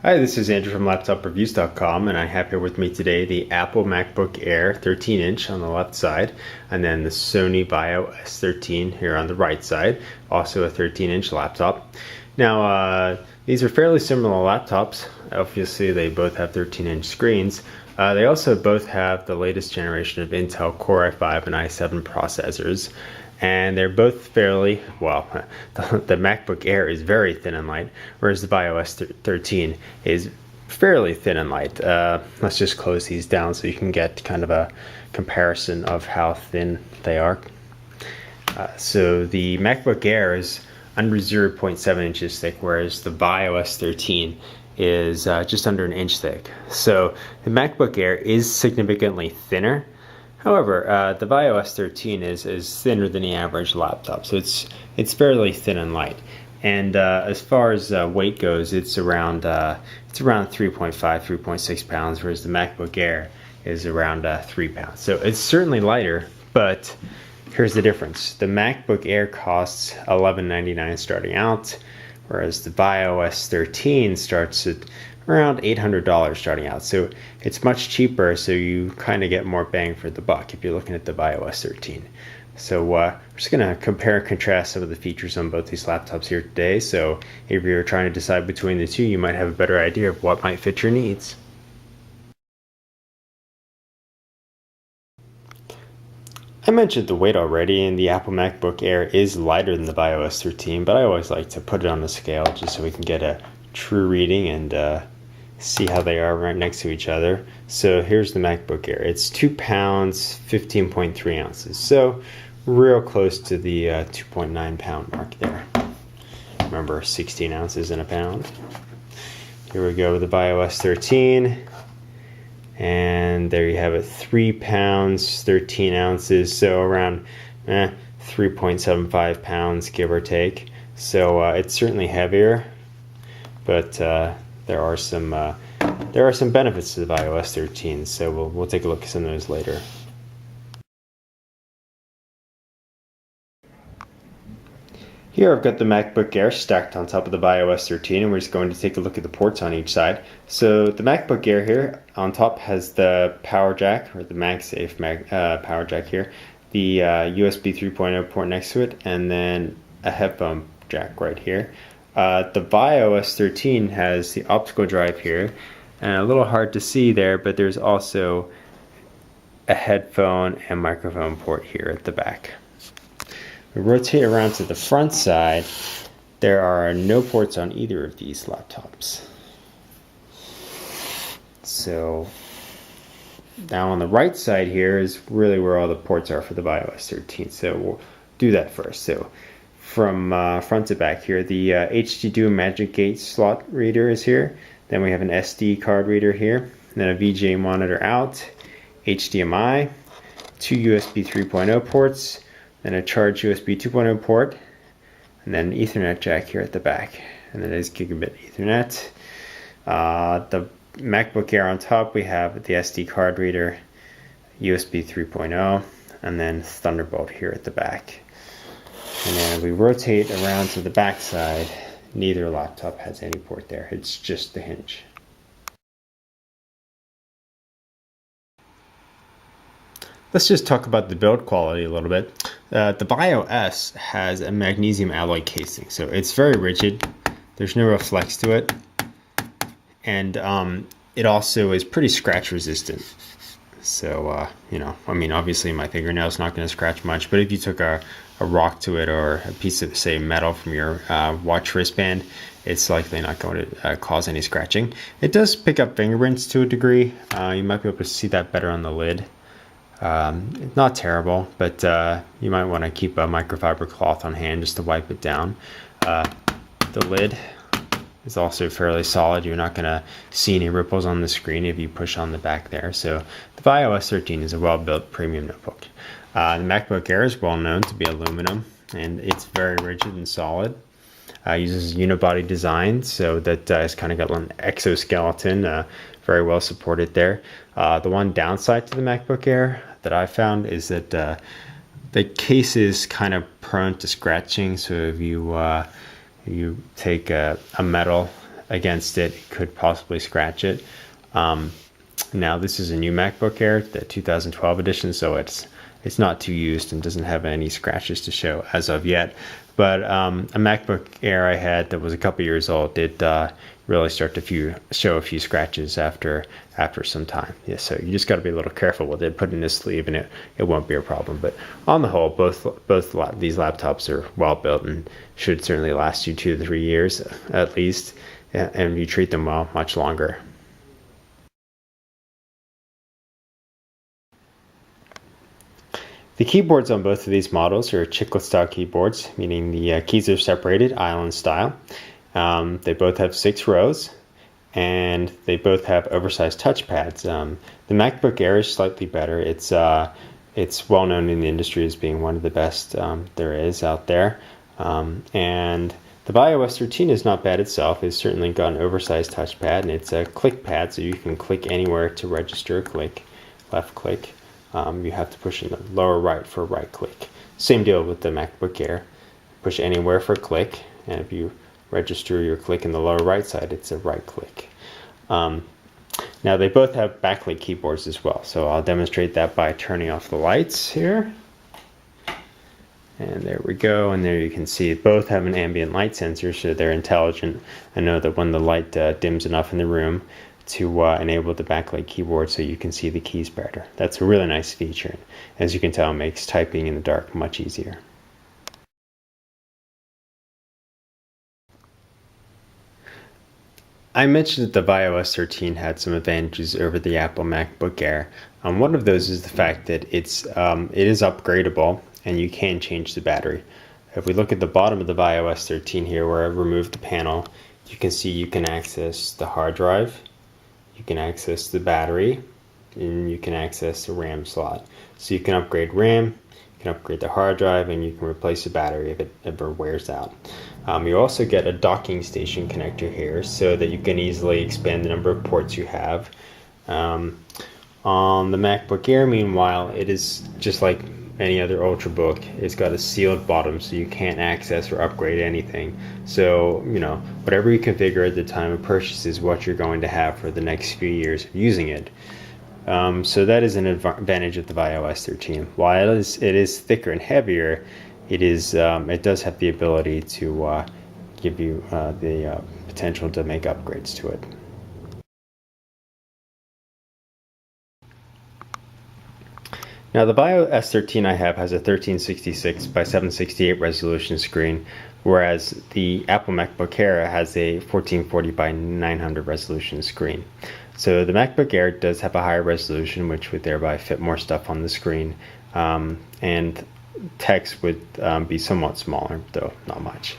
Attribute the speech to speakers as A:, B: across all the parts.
A: Hi, this is Andrew from LaptopReviews.com, and I have here with me today the Apple MacBook Air 13-inch on the left side, and then the Sony VAIO S13 here on the right side, also a 13-inch laptop. Now, these are fairly similar laptops. Obviously, they both have 13-inch screens. They also both have the latest generation of Intel Core i5 and i7 processors. And they're both fairly, well, the MacBook Air is very thin and light, whereas the VAIO S13 is fairly thin and light. Let's just close these down so you can get kind of a comparison of how thin they are. So the MacBook Air is under 0.7 inches thick, whereas the VAIO S13 is just under an inch thick. So the MacBook Air is significantly thinner. However, the VAIO S13 is thinner than the average laptop, so it's fairly thin and light. And as far as weight goes, it's around 3.5, 3.6 pounds, whereas the MacBook Air is around 3 pounds. So it's certainly lighter, but here's the difference: the MacBook Air costs $1199 starting out, whereas the VAIO S13 starts at around $800 starting out. So it's much cheaper, so you kind of get more bang for the buck if you're looking at the VAIO S13. So we're just going to compare and contrast some of the features on both these laptops here today. So if you're trying to decide between the two, you might have a better idea of what might fit your needs. I mentioned the weight already, and the Apple MacBook Air is lighter than the VAIO S13, but I always like to put it on the scale just so we can get a true reading and see how they are right next to each other. So here's the MacBook Air. It's 2 pounds, 15.3 ounces. So real close to the 2.9 pound mark there. Remember, 16 ounces in a pound. Here we go with the VAIO S13. And there you have it, 3 pounds, 13 ounces. So around 3.75 pounds, give or take. So it's certainly heavier, but there are some benefits to the VAIO S13, so we'll take a look at some of those later. Here I've got the MacBook Air stacked on top of the VAIO S13, and we're just going to take a look at the ports on each side. So the MacBook Air here on top has the power jack, or the MagSafe power jack here, the USB 3.0 port next to it, and then a headphone jack right here. The VAIO S13 has the optical drive here, and a little hard to see there, but there's also a headphone and microphone port here at the back. We rotate around to the front side. There are no ports on either of these laptops. So now on the right side here is really where all the ports are for the VAIO S13. So we'll do that first. So from front to back here, the HD2 Magic Gate slot reader is here. Then we have an SD card reader here, and then a VGA monitor out, HDMI, 2 USB 3.0 ports, then a charged USB 2.0 port, and then an Ethernet jack here at the back, and that is gigabit Ethernet. The MacBook Air on top, we have the SD card reader, USB 3.0, and then Thunderbolt here at the back. And then we rotate around to the back side. Neither laptop has any port there. It's just the hinge. Let's just talk about the build quality a little bit. The VAIO S has a magnesium alloy casing, so it's very rigid. There's no real flex to it. And it also is pretty scratch resistant. So, you know, I mean, obviously my fingernail's not going to scratch much, but if you took a rock to it or a piece of, say, metal from your watch wristband, it's likely not going to cause any scratching. It does pick up fingerprints to a degree. You might be able to see that better on the lid. Not terrible, but you might want to keep a microfiber cloth on hand just to wipe it down. The lid is also fairly solid. You're not going to see any ripples on the screen if you push on the back there. So the VAIO S13 is a well-built premium notebook. The MacBook Air is well known to be aluminum, and it's very rigid and solid. Uses unibody design, so that it's kind of got an exoskeleton, very well supported there. The one downside to the MacBook Air that I found is that the case is kind of prone to scratching. So if you take a metal against it, it could possibly scratch it. Now this is a new MacBook Air, the 2012 edition, so it's not too used and doesn't have any scratches to show as of yet. But a MacBook Air I had that was a couple years old did really start to show a few scratches after some time. Yeah, so you just got to be a little careful with it. Put it in a sleeve and it won't be a problem. But on the whole, both these laptops are well built and should certainly last you 2 to 3 years at least, and you treat them well, much longer. The keyboards on both of these models are chiclet style keyboards, meaning the keys are separated island style. They both have 6 rows, and they both have oversized touchpads. The MacBook Air is slightly better. It's well known in the industry as being one of the best there is out there. And the VAIO S13 is not bad itself. It's certainly got an oversized touchpad, and it's a click pad, so you can click anywhere to register a click, left click. You have to push in the lower right for right click. Same deal with the MacBook Air. Push anywhere for click, and if you register your click in the lower right side, it's a right click. Now they both have backlit keyboards as well, so I'll demonstrate that by turning off the lights here. And there we go, and there you can see both have an ambient light sensor, so they're intelligent and know that when the light dims enough in the room to enable the backlight keyboard so you can see the keys better. That's a really nice feature. As you can tell, it makes typing in the dark much easier. I mentioned that the VAIO S13 had some advantages over the Apple MacBook Air. One of those is the fact that it is upgradable and you can change the battery. If we look at the bottom of the VAIO S13 here, where I've removed the panel, you can see you can access the hard drive, you can access the battery, and you can access the RAM slot. So you can upgrade RAM, you can upgrade the hard drive, and you can replace the battery if it ever wears out. You also get a docking station connector here so that you can easily expand the number of ports you have. On the MacBook Air, meanwhile, it is just like any other Ultrabook. It's got a sealed bottom, so you can't access or upgrade anything. So, whatever you configure at the time of purchase is what you're going to have for the next few years of using it. So that is an advantage of the VAIO S13. While it is thicker and heavier, it does have the ability to give you the potential to make upgrades to it. Now the VAIO S13 I have has a 1366 by 768 resolution screen, whereas the Apple MacBook Air has a 1440 by 900 resolution screen. So the MacBook Air does have a higher resolution, which would thereby fit more stuff on the screen, and text would be somewhat smaller, though not much.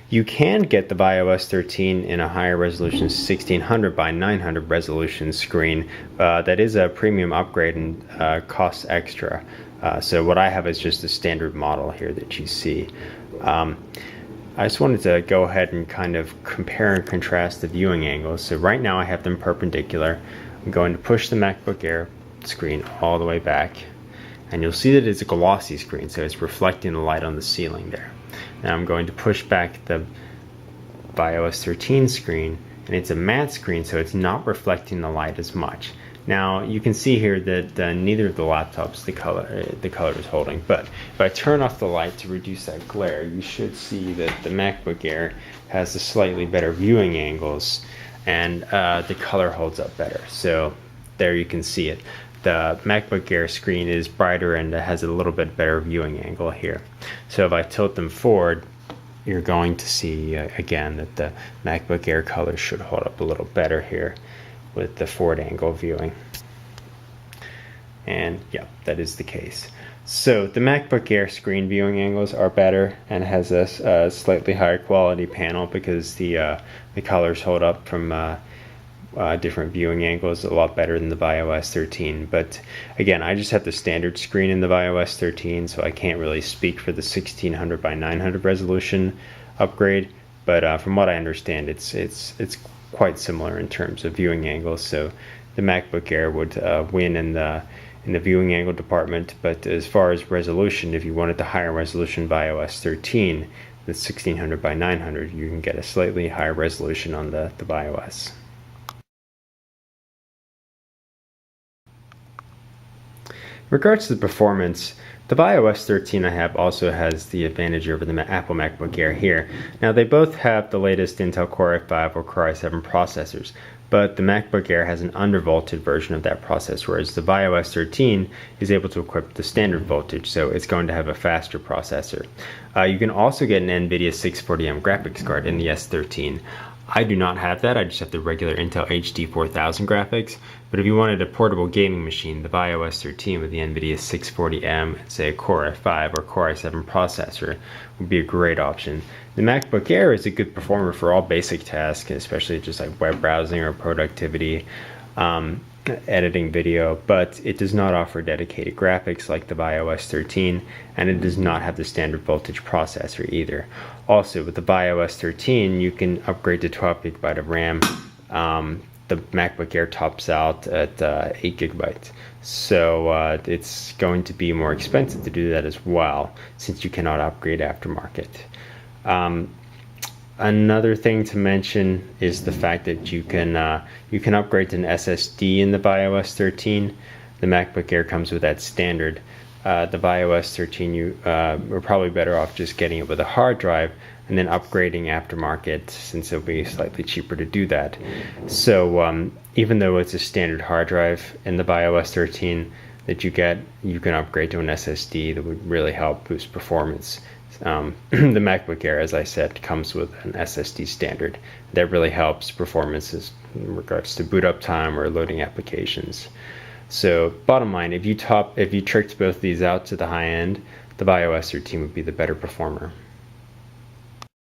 A: You can get the VAIO S13 in a higher resolution 1600 by 900 resolution screen. That is a premium upgrade and costs extra. So what I have is just a standard model here that you see. I just wanted to go ahead and kind of compare and contrast the viewing angles. So right now I have them perpendicular. I'm going to push the MacBook Air screen all the way back, and you'll see that it's a glossy screen, so it's reflecting the light on the ceiling there. Now I'm going to push back the VAIO S13 screen, and it's a matte screen, so it's not reflecting the light as much. Now you can see here that neither of the laptops the color is holding, but if I turn off the light to reduce that glare, you should see that the MacBook Air has the slightly better viewing angles, and the color holds up better. So there you can see it. The MacBook Air screen is brighter and has a little bit better viewing angle here. So if I tilt them forward, you're going to see again that the MacBook Air color should hold up a little better here with the forward angle viewing. And yeah, that is the case. So the MacBook Air screen viewing angles are better and has a slightly higher quality panel because the colors hold up from different viewing angles a lot better than the VAIO S13. But again, I just have the standard screen in the VAIO S13, so I can't really speak for the 1600 by 900 resolution upgrade. But from what I understand, it's quite similar in terms of viewing angles. So the MacBook Air would win in the viewing angle department. But as far as resolution, if you wanted the higher resolution VAIO S13, the 1600 by 900, you can get a slightly higher resolution on the VAIO S. In regards to the performance, the VAIO S13 I have also has the advantage over the Apple MacBook Air here. Now they both have the latest Intel Core i5 or Core i7 processors, but the MacBook Air has an undervolted version of that processor, whereas the VAIO S13 is able to equip the standard voltage, so it's going to have a faster processor. You can also get an NVIDIA 640M graphics card in the S13. I do not have that, I just have the regular Intel HD 4000 graphics, but if you wanted a portable gaming machine, the VAIO S13 with the NVIDIA 640M and say a Core i5 or Core i7 processor would be a great option. The MacBook Air is a good performer for all basic tasks, especially just like web browsing or productivity, editing video, but it does not offer dedicated graphics like the VAIO S13, and it does not have the standard voltage processor either. Also, with the VAIO S13, you can upgrade to 12 GB of RAM. The MacBook Air tops out at 8 GB, so it's going to be more expensive to do that as well, since you cannot upgrade aftermarket. Another thing to mention is the fact that you can upgrade to an SSD in the VAIO S13. The MacBook Air comes with that standard. The VAIO S13, you are probably better off just getting it with a hard drive and then upgrading aftermarket, since it'll be slightly cheaper to do that. So even though it's a standard hard drive in the VAIO S13 that you get, you can upgrade to an SSD that would really help boost performance. The MacBook Air, as I said, comes with an SSD standard. That really helps performances in regards to boot up time or loading applications. So bottom line, if you tricked both of these out to the high end, the VAIO S13 would be the better performer.